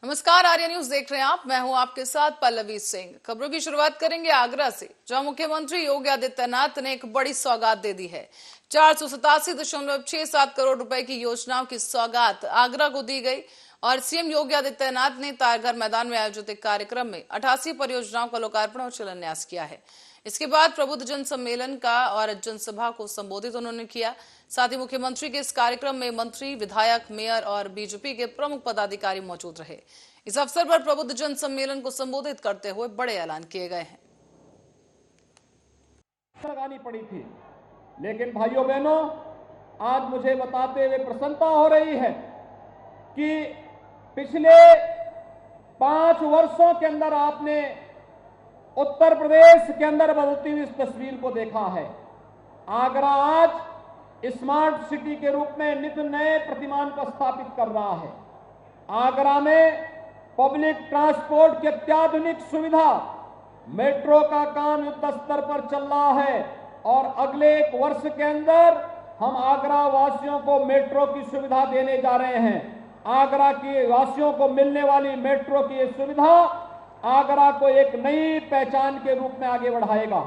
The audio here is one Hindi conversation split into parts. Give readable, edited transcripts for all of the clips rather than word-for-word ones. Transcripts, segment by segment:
नमस्कार, आर्या न्यूज देख रहे हैं आप। मैं हूं आपके साथ पल्लवी सिंह। खबरों की शुरुआत करेंगे आगरा से, जहां मुख्यमंत्री योगी आदित्यनाथ ने एक बड़ी सौगात दे दी है। 487.67 करोड़ रुपए की योजनाओं की सौगात आगरा को दी गई और सीएम योगी आदित्यनाथ ने तारघर मैदान में आयोजित एक कार्यक्रम में 88 परियोजनाओं का लोकार्पण और शिलान्यास किया है। इसके बाद प्रबुद्ध जन सम्मेलन का और जनसभा को संबोधित उन्होंने किया। साथ ही मुख्यमंत्री के इस कार्यक्रम में मंत्री, विधायक, मेयर और बीजेपी के प्रमुख पदाधिकारी मौजूद रहे। इस अवसर पर प्रबुद्ध जन सम्मेलन को संबोधित करते हुए बड़े ऐलान किए गए हैं। लगानी पड़ी थी, लेकिन भाइयों बहनों, आज मुझे बताते हुए प्रसन्नता हो रही है कि पिछले 5 वर्षों के अंदर आपने उत्तर प्रदेश के अंदर बदलती हुई इस तस्वीर को देखा है। आगरा आज स्मार्ट सिटी के रूप में नित नए प्रतिमान को स्थापित कर रहा है। आगरा में पब्लिक ट्रांसपोर्ट की अत्याधुनिक सुविधा, मेट्रो का काम युद्ध स्तर पर चल रहा है और अगले 1 वर्ष के अंदर हम आगरा वासियों को मेट्रो की सुविधा देने जा रहे हैं। आगरा के वासियों को मिलने वाली मेट्रो की यह सुविधा आगरा को एक नई पहचान के रूप में आगे बढ़ाएगा।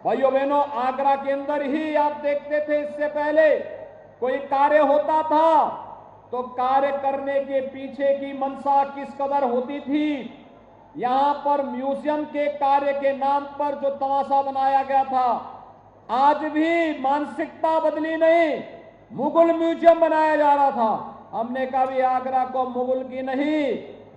भाइयों बहनों, आगरा के अंदर ही आप देखते थे, इससे पहले कोई कार्य होता था तो कार्य करने के पीछे की मंशा किस कदर होती थी। यहां पर म्यूजियम के कार्य के नाम पर जो तमाशा बनाया गया था, आज भी मानसिकता बदली नहीं, मुगल म्यूजियम बनाया जा रहा था। हमने कहा भी आगरा को मुगल की नहीं,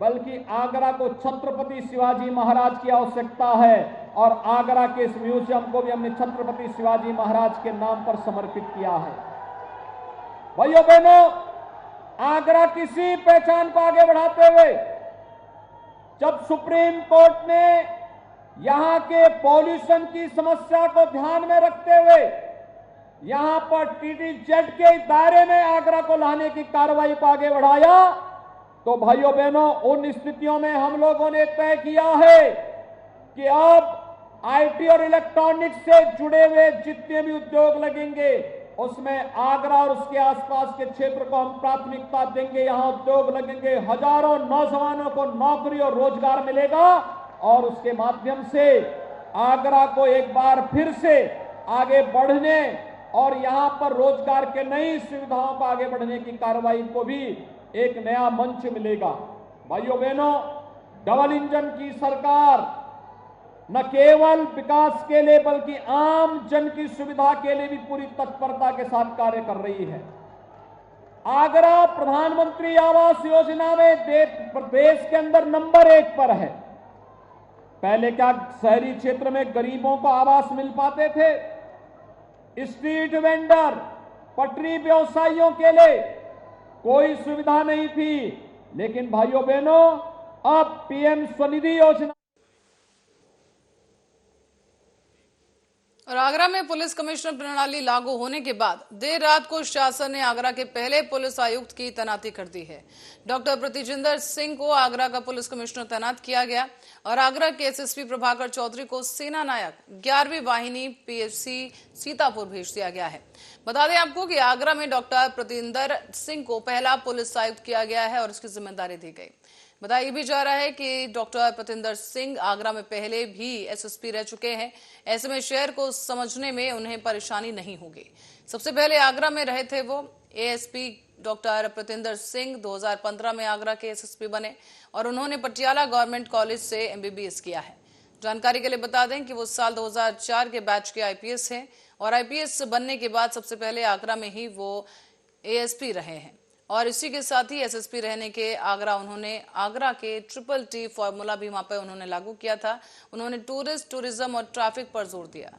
बल्कि आगरा को छत्रपति शिवाजी महाराज की आवश्यकता है और आगरा के इस म्यूजियम को भी हमने छत्रपति शिवाजी महाराज के नाम पर समर्पित किया है। भाइयों बहनों, आगरा किसी पहचान को आगे बढ़ाते हुए जब सुप्रीम कोर्ट ने यहां के पॉल्यूशन की समस्या को ध्यान में रखते हुए यहां पर टीटीजेड के दायरे में आगरा को लाने की कार्रवाई को आगे बढ़ाया, तो भाइयों बहनों, उन स्थितियों में हम लोगों ने तय किया है कि अब आईटी और इलेक्ट्रॉनिक्स से जुड़े हुए जितने भी उद्योग लगेंगे उसमें आगरा और उसके आसपास के क्षेत्र को हम प्राथमिकता देंगे। यहां उद्योग लगेंगे, हजारों नौजवानों को नौकरी और रोजगार मिलेगा और उसके माध्यम से आगरा को एक बार फिर से आगे बढ़ने और यहां पर रोजगार के नई सुविधाओं को आगे बढ़ने की कार्रवाई को भी एक नया मंच मिलेगा। भाइयों बहनों, डबल इंजन की सरकार न केवल विकास के लिए बल्कि आम जन की सुविधा के लिए भी पूरी तत्परता के साथ कार्य कर रही है। आगरा प्रधानमंत्री आवास योजना में देश के अंदर नंबर 1 पर है। पहले क्या शहरी क्षेत्र में गरीबों को आवास मिल पाते थे? स्ट्रीट वेंडर, पटरी व्यवसायियों के लिए कोई सुविधा नहीं थी, लेकिन भाइयों बहनों, अब पीएम स्वनिधि योजना और आगरा में पुलिस कमिश्नर प्रणाली लागू होने के बाद देर रात को शासन ने आगरा के पहले पुलिस आयुक्त की तैनाती कर दी है। डॉक्टर प्रतिजिंदर सिंह को आगरा का पुलिस कमिश्नर तैनात किया गया और आगरा के एसएसपी प्रभाकर चौधरी को सेना नायक 11वीं वाहिनी पीएफसी सीतापुर भेज दिया गया है। बता दें आपको कि आगरा में डॉक्टर प्रतिजिंदर सिंह को पहला पुलिस आयुक्त किया गया है और इसकी जिम्मेदारी दी गई। बताया भी जा रहा है कि डॉक्टर प्रतिजिंदर सिंह आगरा में पहले भी एसएसपी रह चुके हैं। ऐसे में शहर को समझने में उन्हें परेशानी नहीं होगी। सबसे पहले आगरा में रहे थे वो। एएसपी डॉक्टर प्रतिजिंदर सिंह 2015 में आगरा के एसएसपी बने और उन्होंने पटियाला गवर्नमेंट कॉलेज से एमबीबीएस किया है। जानकारी के लिए बता दें कि वो साल 2004 के बैच के आईपीएस हैं और आईपीएस बनने के बाद सबसे पहले आगरा में ही वो एएसपी रहे हैं और इसी के साथ ही एसएसपी रहने के उन्होंने आगरा के TTT फॉर्मूला भी वहां पर उन्होंने लागू किया था। उन्होंने टूरिज्म और ट्रैफिक पर जोर दिया।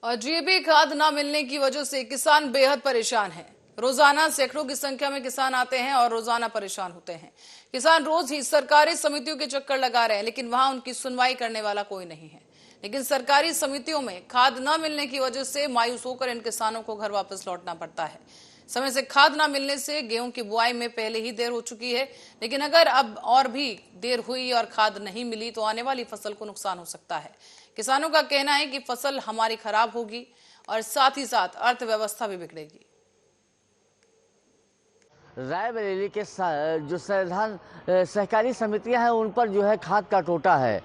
और जीएपी खाद न मिलने की वजह से किसान बेहद परेशान हैं। रोजाना सैकड़ों की संख्या में किसान आते हैं और रोजाना परेशान होते हैं। किसान रोज ही सरकारी समितियों के चक्कर लगा रहे हैं, लेकिन वहां उनकी सुनवाई करने वाला कोई नहीं है। लेकिन सरकारी समितियों में खाद न मिलने की वजह से मायूस होकर इन किसानों को घर वापस लौटना पड़ता है। समय से खाद न मिलने से गेहूं की बुआई में पहले ही देर हो चुकी है, लेकिन अगर अब और भी देर हुई और खाद नहीं मिली तो आने वाली फसल को नुकसान हो सकता है। किसानों का कहना है कि फसल हमारी खराब होगी और साथ ही साथ अर्थव्यवस्था भी बिगड़ेगी। रायबरेली के जो सहकारी समितियां हैं उन पर जो है खाद का टोटा है।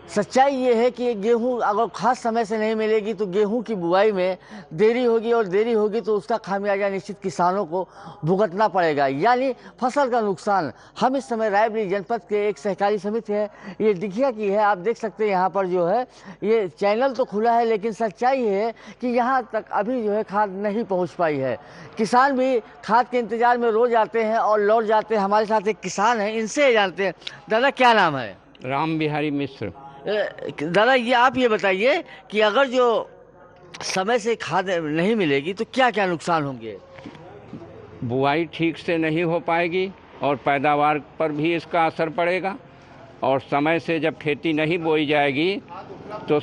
सच्चाई ये है कि गेहूं अगर खाद समय से नहीं मिलेगी तो गेहूं की बुआई में देरी होगी और देरी होगी तो उसका खामियाजा निश्चित किसानों को भुगतना पड़ेगा, यानी फसल का नुकसान। हम इस समय रायबरेली जनपद के एक सहकारी समिति है, ये दिखिया की है। आप देख सकते हैं यहाँ पर जो है ये चैनल तो खुला है, लेकिन सच्चाई है कि यहाँ तक अभी जो है खाद नहीं पहुँच पाई है। किसान भी खाद के इंतजार में रोज आते हैं और लौट जाते हैं। हमारे साथ एक किसान है, इनसे जानते हैं। दादा क्या नाम है? राम बिहारी मिश्र। दादा आप ये बताइए कि अगर जो समय से खाद नहीं मिलेगी तो क्या क्या नुकसान होंगे? बुआई ठीक से नहीं हो पाएगी और पैदावार पर भी इसका असर पड़ेगा, और समय से जब खेती नहीं बोई जाएगी तो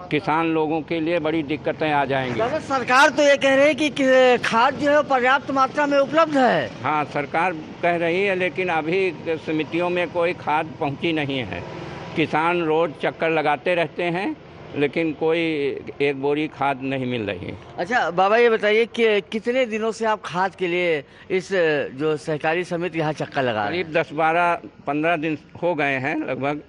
किसान लोगों के लिए बड़ी दिक्कतें आ जाएंगी। दादा सरकार तो ये कह रही है कि खाद जो है पर्याप्त मात्रा में उपलब्ध है। हाँ, सरकार कह रही है, लेकिन अभी समितियों में कोई खाद पहुंची नहीं है। किसान रोज चक्कर लगाते रहते हैं, लेकिन कोई एक बोरी खाद नहीं मिल रही। अच्छा बाबा ये बताइए कि कितने दिनों से आप खाद के लिए इस जो सहकारी समिति यहाँ चक्कर लगा रहे हैं? करीब 10-12-15 दिन हो गए हैं लगभग।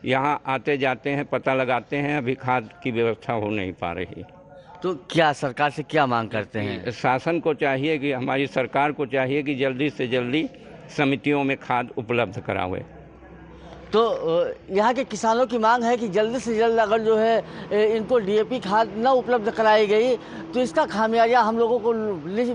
यहाँ आते जाते हैं, पता लगाते हैं, अभी खाद की व्यवस्था हो नहीं पा रही। तो क्या सरकार से क्या मांग करते हैं? शासन को चाहिए कि हमारी सरकार को चाहिए कि जल्दी से जल्दी समितियों में खाद उपलब्ध करावे। तो यहाँ के किसानों की मांग है कि जल्दी से जल्द अगर जो है इनको डीएपी खाद न उपलब्ध कराई गई तो इसका खामियाजा हम लोगों को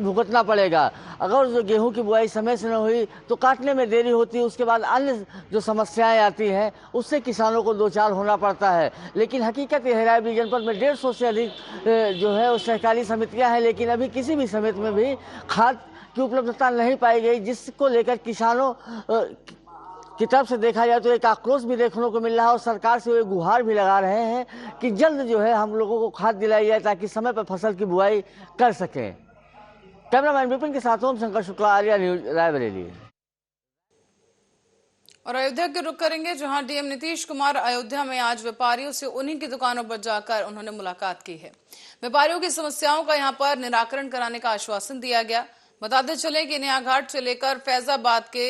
भुगतना पड़ेगा। अगर जो गेहूं की बुआई समय से न हुई तो काटने में देरी होती है, उसके बाद अन्य जो समस्याएं आती हैं उससे किसानों को दो चार होना पड़ता है। लेकिन हकीकत यह है रायबरेली जनपद में 150 से अधिक जो है वो सहकारी समितियाँ हैं, लेकिन अभी किसी भी समिति में भी खाद की उपलब्धता नहीं पाई गई, जिसको लेकर किसानों की तरफ से देखा जाए तो एक आक्रोश भी देखने को मिल रहा है और सरकार से वे गुहार भी लगा रहे हैं कि जल्द जो है हम लोगों को खाद दिलाई जाए ताकि समय पर फसल की बुआई कर सकें। कैमरामैन विपिन के साथ ओम शंकर शुक्ला, आर्या न्यूज, रायबरेली। और अयोध्या के रुख करेंगे, जहां डीएम नीतीश कुमार अयोध्या में आज व्यापारियों से उन्हीं की दुकानों पर जाकर उन्होंने मुलाकात की है। व्यापारियों की समस्याओं का यहां पर निराकरण कराने का आश्वासन दिया गया। बताते चले कि नया घाट से लेकर फैजाबाद के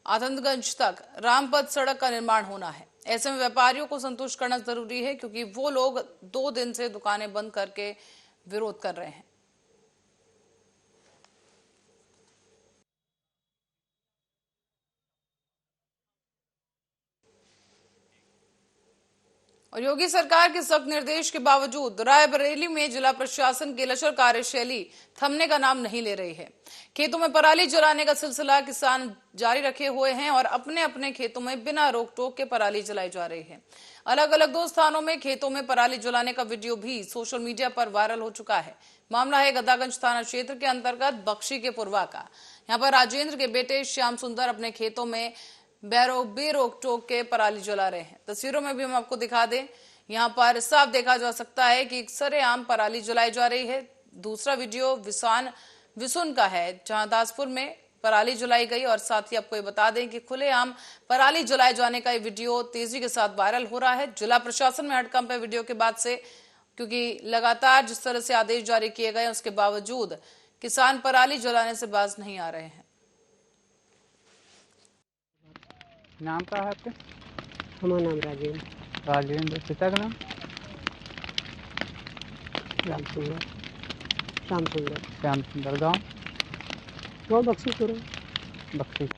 आनंदगंज तक रामपथ सड़क का निर्माण होना है। ऐसे में व्यापारियों को संतुष्ट करना जरूरी है, क्योंकि वो लोग 2 दिन से दुकानें बंद करके विरोध कर रहे हैं। और योगी सरकार के सख्त निर्देश के बावजूद रायबरेली में जिला प्रशासन की लचर कार्यशैली थमने का नाम नहीं ले रही है। खेतों में पराली जलाने का सिलसिला किसान जारी रखे हुए हैं और अपने अपने खेतों में बिना रोक टोक के पराली जलाई जा रही है। अलग अलग 2 स्थानों में खेतों में पराली जलाने का वीडियो भी सोशल मीडिया पर वायरल हो चुका है। मामला है गदागंज थाना क्षेत्र के अंतर्गत बख्शी के पुरवा का। यहाँ पर राजेंद्र के बेटे श्याम सुंदर अपने खेतों में बेरोक टोक के पराली जला रहे हैं। तस्वीरों में भी हम आपको दिखा दें, यहाँ पर साफ देखा जा सकता है कि सरेआम पराली जलाई जा रही है। दूसरा वीडियो विसुन का है, जहां दासपुर में पराली जलाई गई। और साथ ही आपको ये बता दें कि खुलेआम पराली जलाए जाने का ये वीडियो तेजी के साथ वायरल हो रहा है। जिला प्रशासन में हड़कंप है वीडियो के बाद से, क्योंकि लगातार जिस तरह से आदेश जारी किए गए उसके बावजूद किसान पराली जलाने से बाज नहीं आ रहे हैं। नाम क्या है आपके? हमारा नाम राजेंद्र। राजेंद्र। पिता का नाम? श्याम सुंदर। श्याम सुंदर। श्याम सुंदर। गाँव? गाँव बख्शीपुर। बख्शी।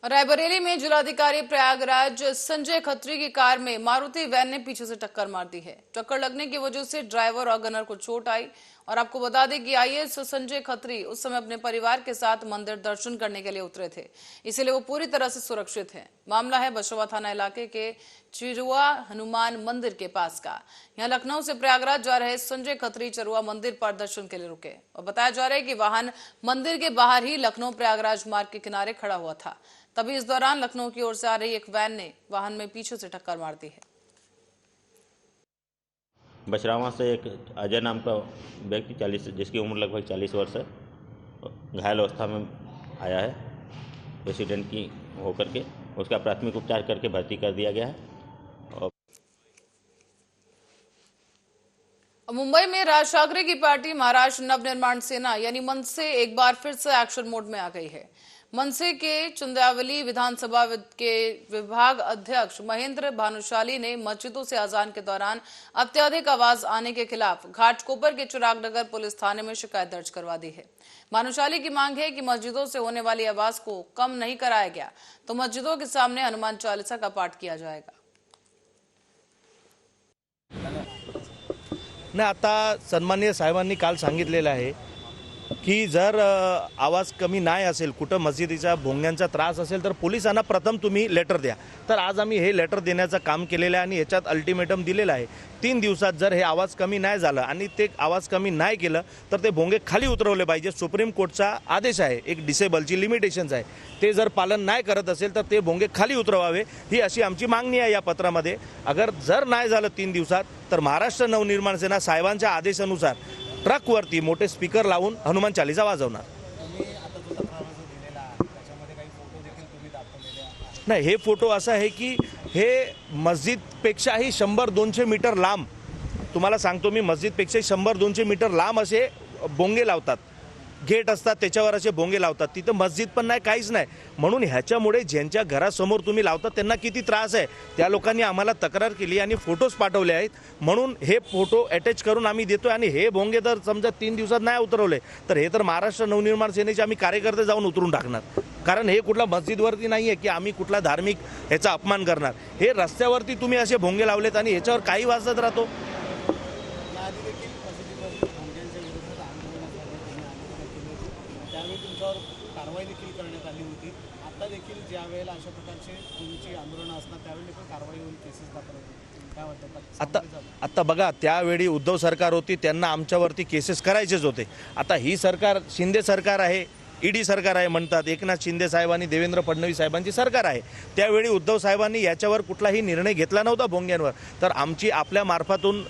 रायबरेली में जिलाधिकारी प्रयागराज संजय खत्री की कार में मारुति वैन ने पीछे से टक्कर मार दी है। टक्कर लगने की वजह से ड्राइवर और गनर को चोट आई। और आपको बता दें कि आईएएस संजय खत्री उस समय अपने परिवार के साथ मंदिर दर्शन करने के लिए उतरे थे, इसलिए वो पूरी तरह से सुरक्षित हैं। मामला है बशवा थाना इलाके के चिरुआ हनुमान मंदिर के पास का। यहाँ लखनऊ से प्रयागराज जा रहे संजय खत्री चरुआ मंदिर पर दर्शन के लिए रुके और बताया जा रहा है कि वाहन मंदिर के बाहर ही लखनऊ प्रयागराज मार्ग के किनारे खड़ा हुआ था। तभी इस दौरान लखनऊ की ओर से आ रही एक वैन ने वाहन में पीछे से टक्कर मार दी है। बछरावा से एक अजय नाम का व्यक्ति 40 जिसकी उम्र लगभग 40 वर्ष है, घायल अवस्था में आया है। एक्सीडेंट की होकर के उसका प्राथमिक उपचार करके भर्ती कर दिया गया है। मुंबई में राज ठाकरे की पार्टी महाराष्ट्र नवनिर्माण सेना यानी मनसे एक बार फिर से एक्शन मोड में आ गई है। मनसे के चंद्रावली विधानसभा के विभाग अध्यक्ष महेंद्र भानुशाली ने मस्जिदों से अजान के दौरान अत्यधिक आवाज आने के खिलाफ घाटकोपर के चिरागनगर पुलिस थाने में शिकायत दर्ज करवा दी है। भानुशाली की मांग है कि मस्जिदों से होने वाली आवाज को कम नहीं कराया गया तो मस्जिदों के सामने हनुमान चालीसा का पाठ किया जाएगा। नाही, आता सन्माननीय साहेबांनी काल सांगितलेलं आहे की जर आवाज कमी नाही असेल, कुठं मस्जिदीचा भोंग्यांचा त्रास असेल तर पोलिसांना प्रथम तुम्ही लेटर द्या। तर आज आम्ही हे लेटर देण्याचं काम केलेलं आहे आणि याच्यात अल्टिमेटम दिलेलं आहे 3 दिवसात जर हे आवाज कमी नाही झालं आणि ते आवाज कमी नाही केलं तर ते भोंगे खाली उतरवले पाहिजे। सुप्रीम कोर्टचा आदेश आहे, एक डिसेबलची लिमिटेशन्स आहे, ते जर पालन नाही करत असेल तर ते भोंगे खाली उतरवावे, ही अशी आमची मागणी आहे या पत्रामध्ये। अगर जर नाही झालं 3 दिवसात तर महाराष्ट्र नवनिर्माण सेना साहेबांच्या आदेशानुसार ट्रकवरती मोठे स्पीकर लावून हनुमान चालीसा वाजवणार। नाही, हे फोटो असा आहे की हे मस्जिदपेक्षाही 100-200 मीटर लांब, तुम्हाला सांगतो मी, मस्जिदपेक्षा 100-200 मीटर लांब असे बोंगे लावतात, गेट असतात त्याच्यावर असे बोंगे लावतात। तिथं मस्जिद पण नाही, काहीच नाही, म्हणून ह्याच्यामुळे ज्यांच्या घरासमोर तुम्ही लावतात त्यांना किती त्रास आहे त्या लोकांनी आम्हाला तक्रार केली आणि फोटोज पाठवले आहेत। म्हणून हे फोटो अटॅच करून आम्ही देतोय आणि हे बोंगे जर समजा 3 दिवसात नाही उतरवले तर हे तर महाराष्ट्र नवनिर्माण सेनेचे आम्ही कार्यकर्ते जाऊन उतरून टाकणार। कारण हे कुठला मस्जिदवरती नाही आहे की आम्ही कुठला धार्मिक ह्याचा अपमान करणार, हे रस्त्यावरती तुम्ही असे भोंगे लावलेत आणि ह्याच्यावर काही वाजत राहतो। कारवाई देखील करण्यात आली होती। आता देखील ज्या वेळेला अशा प्रकारचे तुमची आंदोलनं असणार त्यावेळी देखील कारवाई होईल, केसेस दाखल होतील, काय वाटतं? आता बघा, त्यावेळी उद्धव सरकार होती, त्यांना आमच्यावरती केसेस करायचेच होते। आता ही सरकार शिंदे सरकार आहे, ईडी सरकार आहे म्हणतात, एकनाथ शिंदे साहेब आणि देवेंद्र फडणवीस साहेबांची सरकार आहे। त्यावेळी उद्धव साहेबांनी याच्यावर कुठलाही निर्णय घेतला नव्हता भोंग्यांवर। तर आमची आपल्या मार्फतून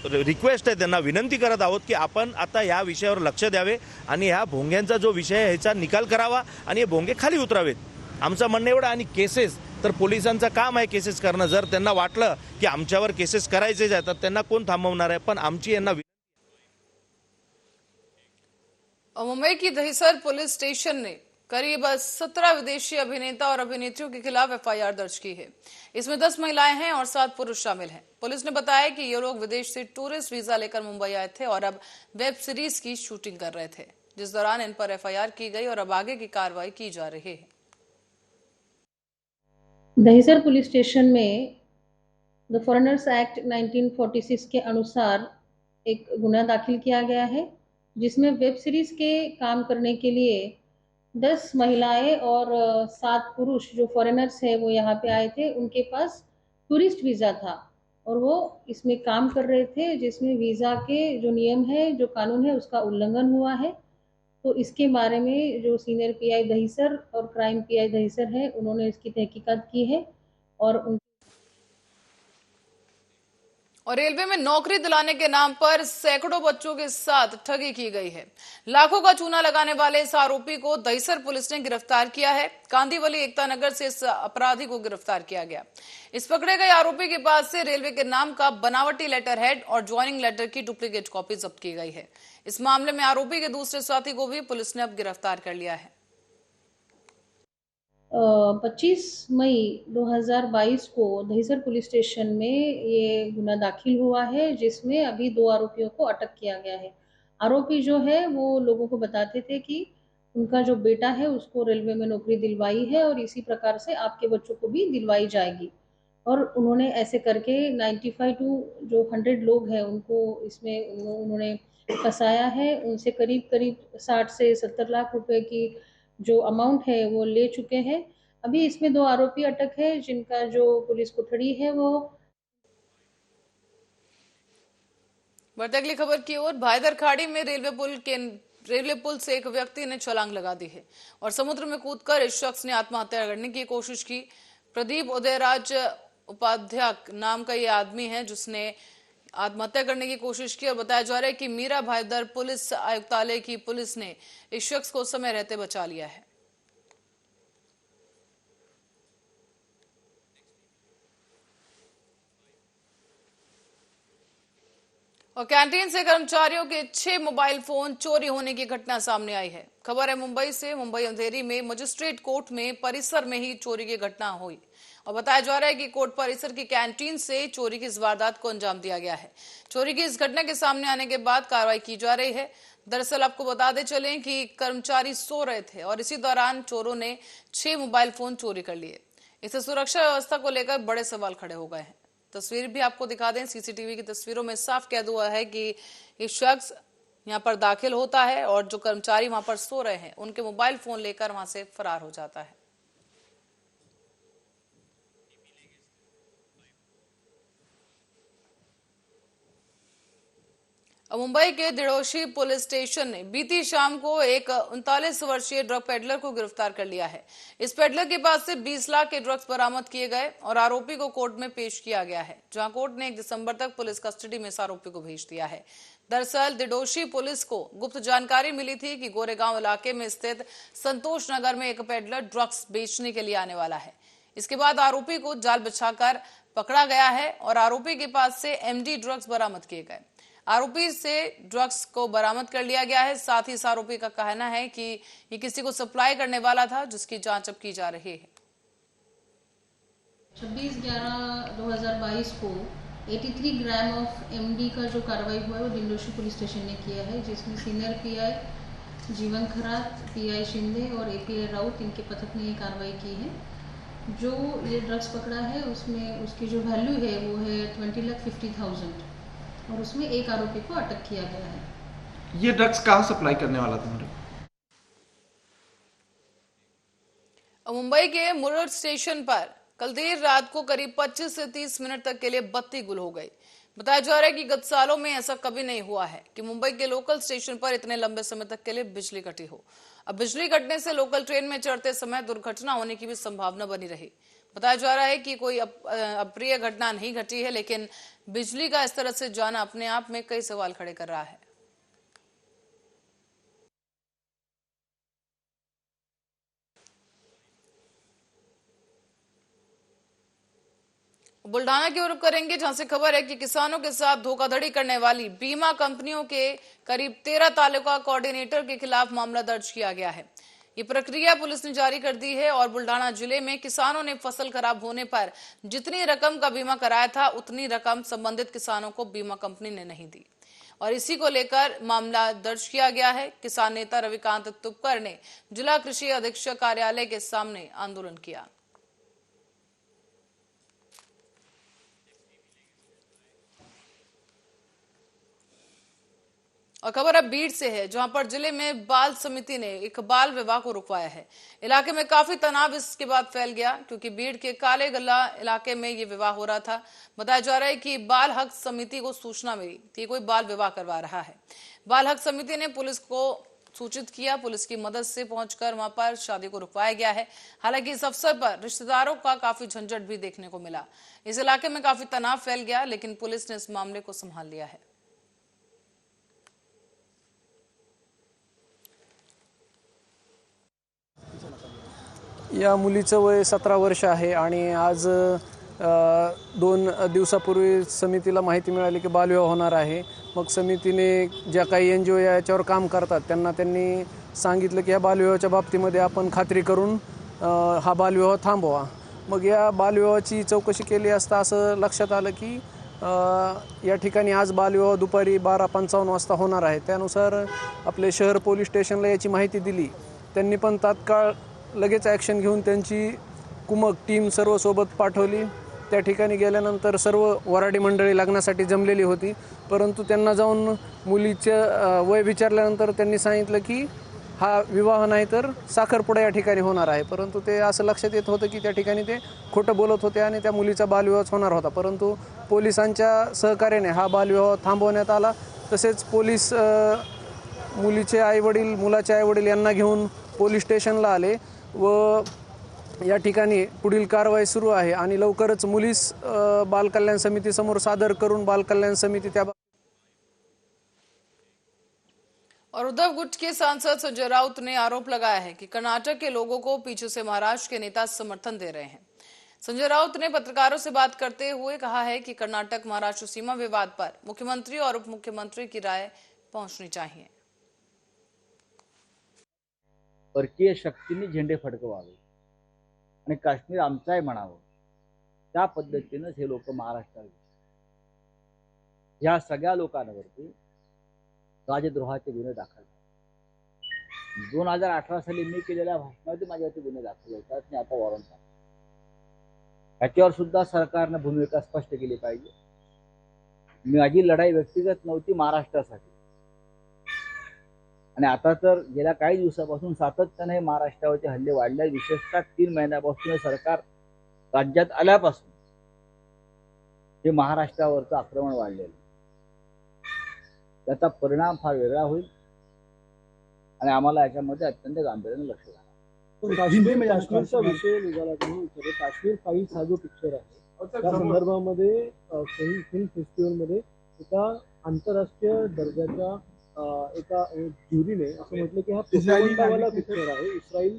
रिक्वेस्ट आहे, त्यांना विनंती करत आहोत की आपण आता या विषयावर लक्ष द्यावे आणि ह्या भोंग्यांचा जो विषय आहे ह्याचा निकाल करावा आणि हे भोंगे खाली उतरावेत, आमचं म्हणणं एवढं। आणि केसेस तर पोलिसांचं काम आहे केसेस करणं, जर त्यांना वाटलं की आमच्यावर केसेस करायचेच आहे तर त्यांना कोण थांबवणार आहे, पण आमची यांना मुंबई की दहिसर पुलिस स्टेशन ने करीब 17 विदेशी अभिनेता और अभिनेत्रियों के खिलाफ एफआईआर दर्ज की है। इसमें 10 महिलाएं हैं और 7 पुरुष शामिल हैं। पुलिस ने बताया कि ये लोग विदेश से टूरिस्ट वीजा लेकर मुंबई आए थे और अब वेब सीरीज की शूटिंग कर रहे थे, जिस दौरान इन पर एफआईआर की गई और अब आगे की कार्रवाई की जा रही है। दहिसर पुलिस स्टेशन में द फॉरेनर्स एक्ट 1946 के अनुसार एक गुना दाखिल किया गया है, जिसमें वेब सीरीज के काम करने के लिए 10 महिलाएं और 7 पुरुष जो फॉरेनर्स है वो यहाँ पे आए थे। उनके पास टूरिस्ट वीज़ा था और वो इसमें काम कर रहे थे, जिसमें वीज़ा के जो नियम है, जो कानून है, उसका उल्लंघन हुआ है। तो इसके बारे में जो सीनियर पीआई दहिसर और क्राइम पीआई दहिसर है, उन्होंने इसकी तहकीकात की है और रेलवे में नौकरी दिलाने के नाम पर सैकड़ों बच्चों के साथ ठगी की गई है। लाखों का चूना लगाने वाले इस आरोपी को दहिसर पुलिस ने गिरफ्तार किया है। कांदीवली एकता नगर से इस अपराधी को गिरफ्तार किया गया। इस पकड़े गए आरोपी के पास से रेलवे के नाम का बनावटी लेटर हेड और ज्वाइनिंग लेटर की डुप्लीकेट कॉपी जब्त की गई है। इस मामले में आरोपी के दूसरे साथी को भी पुलिस ने अब गिरफ्तार कर लिया है। 25 मई 2022 को दहिसर पुलिस स्टेशन में ये गुना दाखिल हुआ है, जिसमें अभी 2 आरोपियों को अटक किया गया है। आरोपी जो है वो लोगों को बताते थे कि उनका जो बेटा है उसको रेलवे में नौकरी दिलवाई है और इसी प्रकार से आपके बच्चों को भी दिलवाई जाएगी। और उन्होंने ऐसे करके 95 टू जो 100 लोग हैं उनको इसमें उन्होंने फंसाया है। उनसे करीब 60 से 70 लाख रुपए की जो अमाउंट है वो ले चुके हैं। अभी इसमें 2 आरोपी अटक है, जिनका जो पुलिस कोठड़ी है वो। बढ़ते अगली खबर की ओर, भाईदर खाड़ी में रेलवे पुल से एक व्यक्ति ने छलांग लगा दी है और समुद्र में कूदकर इस शख्स ने आत्महत्या करने की कोशिश की। प्रदीप उदयराज उपाध्याय नाम का ये आदमी है जिसने आत्महत्या करने की कोशिश की और बताया जा रहा है कि मीरा भाईदर पुलिस आयुक्तालय की पुलिस ने इस शख्स को समय रहते बचा लिया है। और कैंटीन से कर्मचारियों के 6 मोबाइल फोन चोरी होने की घटना सामने आई है। खबर है मुंबई से। मुंबई अंधेरी में मजिस्ट्रेट कोर्ट में परिसर में ही चोरी की घटना हुई और बताया जा रहा है कि कोर्ट परिसर की कैंटीन से चोरी की इस वारदात को अंजाम दिया गया है। चोरी की इस घटना के सामने आने के बाद कार्रवाई की जा रही है। दरअसल आपको बताते चलें कि कर्मचारी सो रहे थे और इसी दौरान चोरों ने 6 मोबाइल फोन चोरी कर लिए। इससे सुरक्षा व्यवस्था को लेकर बड़े सवाल खड़े हो गए हैं। तस्वीर भी आपको दिखा दें। सीसीटीवी की तस्वीरों में साफ कैद हुआ है कि एक शख्स यहां पर दाखिल होता है और जो कर्मचारी वहां पर सो रहे हैं उनके मोबाइल फोन लेकर वहां से फरार हो जाता है। मुंबई के दिड़ोशी पुलिस स्टेशन ने बीती शाम को एक 39 वर्षीय ड्रग पेडलर को गिरफ्तार कर लिया है। इस पेडलर के पास से 20 लाख के ड्रग्स बरामद किए गए और आरोपी को कोर्ट में पेश किया गया है, जहां कोर्ट ने 1 दिसंबर तक पुलिस कस्टडी में इस आरोपी को भेज दिया है। दरअसल दिड़ोशी पुलिस को गुप्त जानकारी मिली थी कि गोरेगांव इलाके में स्थित संतोष नगर में एक पेडलर ड्रग्स बेचने के लिए आने वाला है। इसके बाद आरोपी को जाल बिछाकर पकड़ा गया है और आरोपी के पास से MD ड्रग्स बरामद किए गए। आरोपी से ड्रग्स को बरामद कर लिया गया है। साथ ही इस आरोपी का कहना है कि ये किसी को सप्लाई करने वाला था, जिसकी जांच अब की जा रही है। 26/11/2022 को 83 ग्राम ऑफ MD का जो कार्रवाई हुआ है वो दिंडोशी पुलिस स्टेशन ने किया है, जिसमें सीनियर PI जीवन खरात, PI शिंदे और API राउत इनके पथक ने ये कार्रवाई की है। जो ये ड्रग्स पकड़ा है उसमें उसकी जो वैल्यू है वो है 20,50,000 और उसमें एक आरोपी को अटक किया गया है। ये ड्रग्स कहाँ सप्लाई करने वाला था मेरे? मुंबई के मुरर स्टेशन पर कल देर रात को करीब 25 से 30 मिनट तक के लिए बत्ती गुल हो गई। बताया जा रहा है कि गत सालों में ऐसा कभी नहीं हुआ है कि मुंबई के लोकल स्टेशन पर इतने लंबे समय तक के लिए बिजली कटी हो। अब बिजली कटने से लोकल ट्रेन में चढ़ते समय दुर्घटना होने की भी संभावना बनी रही। बताया जा रहा है कि कोई अप्रिय घटना नहीं घटी है, लेकिन बिजली का इस तरह से जाना अपने आप में कई सवाल खड़े कर रहा है। बुल्डाना की ओर करेंगे, जहां से खबर है कि किसानों के साथ धोखाधड़ी करने वाली बीमा कंपनियों के करीब 13 तालुका कोऑर्डिनेटर के खिलाफ मामला दर्ज किया गया है। ये प्रक्रिया पुलिस ने जारी कर दी है और बुल्डाना जिले में किसानों ने फसल खराब होने पर जितनी रकम का बीमा कराया था उतनी रकम संबंधित किसानों को बीमा कंपनी ने नहीं दी और इसी को लेकर मामला दर्ज किया गया है। किसान नेता रविकांत तुपकर ने जिला कृषि अधीक्षक कार्यालय के सामने आंदोलन किया। और खबर अब बीड़ से है, जहां पर जिले में बाल समिति ने एक बाल विवाह को रुकवाया है। इलाके में काफी तनाव इसके बाद फैल गया, क्योंकि बीड़ के काले गल्ला इलाके में ये विवाह हो रहा था। बताया जा रहा है कि बाल हक समिति को सूचना मिली कि कोई बाल विवाह करवा रहा है। बाल हक समिति ने पुलिस को सूचित किया। पुलिस की मदद से पहुंचकर वहां पर शादी को रुकवाया गया है। हालांकि इस अवसर पर रिश्तेदारों का काफी झंझट भी देखने को मिला। इस इलाके में काफी तनाव फैल गया, लेकिन पुलिस ने इस मामले को संभाल लिया है। या मुलीचं वय 17 वर्ष आहे आणि आज 2 दिवसापूर्वी समितीला माहिती मिळाली की बालविवाह होणार आहे। मग समितीने ज्या काही NGO याच्यावर काम करतात त्यांनी सांगितलं की या बालविवाहाच्या बाबतीमध्ये आपण खात्री करून हा बालविवाह थांबवा। मग या बालविवाहाची चौकशी केली असता असं लक्षात आलं की या ठिकाणी आज बालविवाह दुपारी 12:55 वाजता होणार आहे। त्यानुसार आपले शहर पोलीस स्टेशनला याची माहिती दिली। त्यांनी पण तात्काळ लगेच ॲक्शन घेऊन त्यांची कुमक टीम सर्व सोबत पाठवली। त्या ठिकाणी गेल्यानंतर सर्व वराडी मंडळी लग्नासाठी जमलेली होती, परंतु त्यांना जाऊन मुलीचं वय विचारल्यानंतर त्यांनी सांगितलं की हा विवाह नाही तर साखरपुडा या ठिकाणी होणार आहे। परंतु ते असं लक्षात येत होतं की त्या ठिकाणी ते खोटं बोलत होते आणि त्या मुलीचा बालविवाह होणार होता। परंतु पोलिसांच्या सहकार्याने हा बालविवाह थांबवण्यात आला। तसेच पोलीस मुलीचे आईवडील मुलाचे आईवडील यांना घेऊन पोलीस स्टेशनला आले व या ठिकाणी पुढील कारवाई सुरू आहे आणि लवकरच मुलीस बाल कल्याण समितीसमोर सादर करून बाल कल्याण समिती त्या और उद्धव गुट के सांसद संजय राउत ने आरोप लगाया है कि कर्नाटक के लोगों को पीछे से महाराष्ट्र के नेता समर्थन दे रहे हैं। संजय राउत ने पत्रकारों से बात करते हुए कहा है कि कर्नाटक महाराष्ट्र सीमा विवाद पर मुख्यमंत्री और उप मुख्यमंत्री की राय पहुंचनी चाहिए। परकीय शक्तींनी झेंडे फडकवावे आणि काश्मीर आमचा आहे म्हणावं, त्या पद्धतीनंच हे लोक महाराष्ट्रात या सगळ्या लोकांवरती राजद्रोहाचे गुन्हे दाखल 2018 साली मी केलेल्या भाषणामध्ये माझ्यावरती गुन्हे दाखल होतात आणि आता वॉरंट आहे। याच्यावर सुद्धा सरकारनं भूमिका स्पष्ट केली पाहिजे। माझी लढाई व्यक्तिगत नव्हती, महाराष्ट्रासाठी, आणि आता तर गेल्या काही दिवसापासून सातत्याने महाराष्ट्रावरचे हल्ले वाढले। विशेषतः 3 महिन्यापासून सरकार राज्यात आल्यापासून हे महाराष्ट्रावरचं आक्रमण वाढलेलं, त्याचा परिणाम फार वेगळा होईल आणि आम्हाला याच्यामध्ये अत्यंत गांभीर्याने लक्ष द्यावं। काश्मीरचा विषय निघाला तुम्ही काश्मीर फाईल्स हा जो पिक्चर आहे त्या संदर्भामध्ये फिल्म फेस्टिवलमध्ये एका आंतरराष्ट्रीय दर्जाच्या एका ज्युरीने असं म्हटलं की हा प्रोपगंडावाला पिक्चर आहे। इस्राईल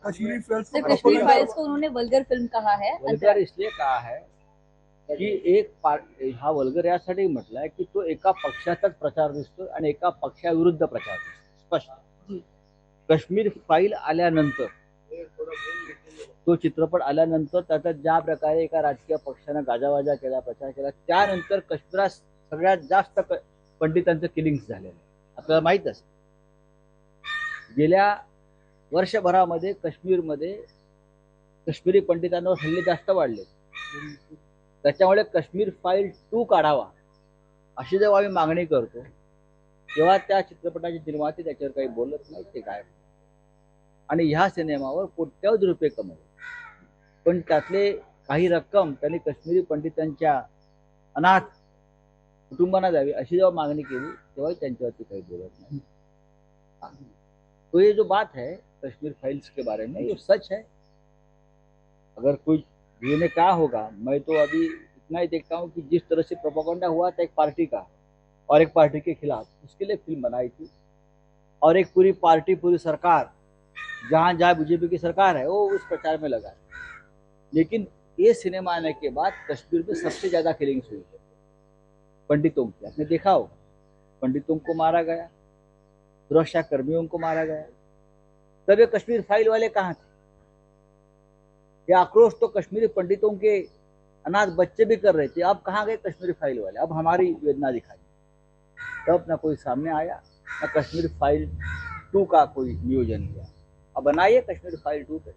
कश्मीर फाइल्स को उन्होंने वल्गर फिल्म कहा है। वल्गर इसलिए कहा है की हा वल्गर यासाठी म्हटलाय की तो एका पक्षाचाच प्रचार दिसतो आणि एका पक्षाविरुद्ध प्रचार दिसतो स्पष्ट। काश्मीर फाईल आल्यानंतर, तो चित्रपट आल्यानंतर त्याचा ज्या प्रकारे एका राजकीय पक्षानं गाजावाजा केला, प्रचार केला, त्यानंतर काश्मीरात सगळ्यात जास्त पंडितांचं किलिंग्स झालेलं आपल्याला माहित असेल। गेल्या वर्षभरामध्ये काश्मीरमध्ये काश्मीरी पंडितांवर हल्ले जास्त वाढले। त्याच्यामुळे काश्मीर फाईल 2 काढावा अशी जेव्हा आम्ही मागणी करतो तेव्हा त्या चित्रपटाचे निर्माते त्याच्यावर काही बोलत नाही, ते काय, आणि ह्या सिनेमावर कोट्यावधी रुपये कमवले, पण त्यातले काही रक्कम त्यांनी काश्मीरी पंडितांच्या अनाथ कुटुंबांना द्यावी अशी जेव्हा मागणी केली तेव्हा त्यांच्यावरती काही बोलत नाही। तो ये जो बात है कश्मीर फाइल्स के बारे में, ये सच है। अगर कोई ने क्या होगा, मैं तो अभी इतना ही देखता हूँ कि जिस तरह से प्रोपेगेंडा हुआ था एक पार्टी का और एक पार्टी के खिलाफ, उसके लिए फिल्म बनाई थी, और एक पूरी पार्टी, पूरी सरकार, जहाँ जहाँ बीजेपी की सरकार है वो उस प्रचार में लगा। लेकिन ये सिनेमा आने के बाद कश्मीर में सबसे ज्यादा किलिंग्स हुई है पंडितों की। आपने देखा हो, पंडितों को मारा गया, सुरक्षा कर्मियों को मारा गया। तब ये कश्मीर फाइल वाले कहाँ थे? ये आक्रोश तो कश्मीरी पंडितों के अनाथ बच्चे भी कर रहे थे। अब कहाँ गए कश्मीरी फाइल वाले? अब हमारी वेदना दिखाई। तब ना कोई सामने आया, ना कश्मीर फाइल 2 का कोई नियोजन किया। अब बनाइए कश्मीर फाइल 2 पे।